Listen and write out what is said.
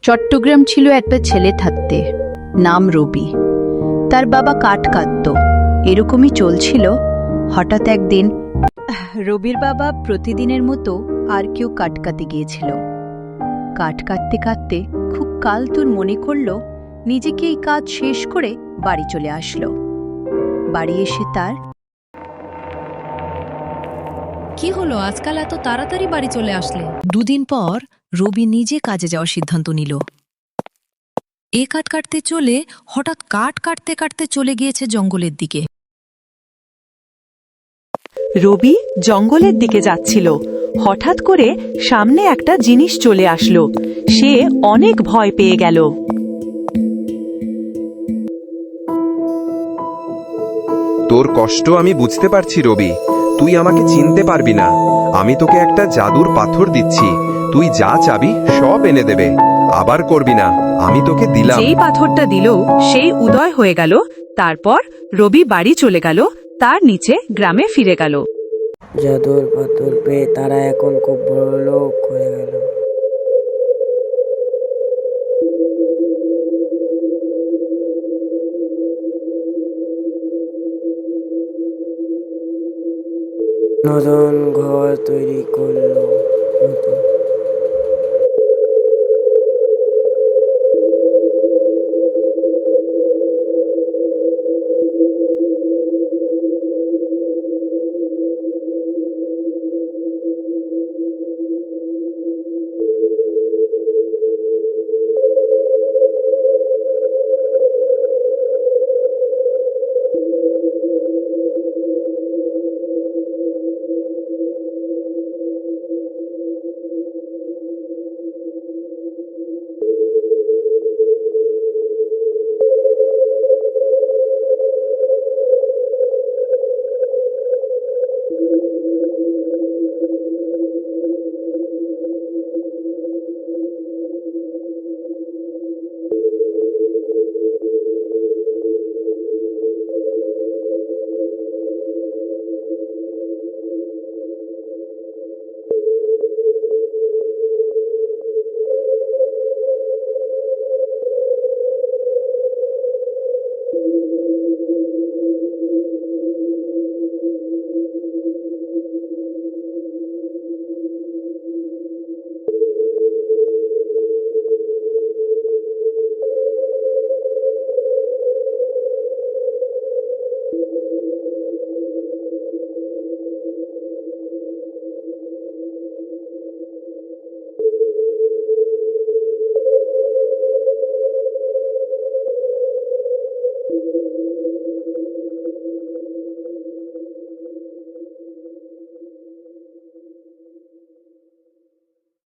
চট্টগ্রাম ছিল একটা ছেলে থাকতে, নাম রবি। তার বাবা কাঠ কাটত, এরকমই চলছিল। হঠাৎ একদিন রবির বাবা প্রতিদিনের মতো আর কেউ কাঠ কাটতে গিয়েছিল। কাঠ কাটতে কাটতে খুব কালতুর মনে করল নিজেকে এই কাজ শেষ করে বাড়ি চলে আসলো। বাড়ি এসে তার কি হলো আজকাল এত তাড়াতাড়ি বাড়ি চলে আসলে? দুদিন পর রবি নিজে কাজে যাওয়ার সিদ্ধান্ত নিল। এ কাঠ কাটতে চলে হঠাৎ কাঠ কাটতে কাটতে চলে গিয়েছে জঙ্গলের দিকে। রবি জঙ্গলের দিকে যাচ্ছিল। হঠাৎ করে সামনে একটা জিনিস চলে আসলো। সে অনেক ভয় পেয়ে গেল। তোর কষ্ট আমি বুঝতে পারছি রবি, তুই আমাকে চিনতে পারবি না। আমি তোকে একটা জাদুর পাথর দিচ্ছি, তুই যা চাবি সব এনে দেবে। আবার করবি না, আমি তোকে দিলাম। যেই পাথরটা দিল সেই উদয় হয়ে গেল। তারপর রবি বাড়ি চলে গেল, তার নিচে গ্রামে ফিরে গেল। জাদুর পাথর পেয়ে তারা এখন খুব বড় লোক হয়ে গেল। নতুন ঘর তৈরি করলো নতুন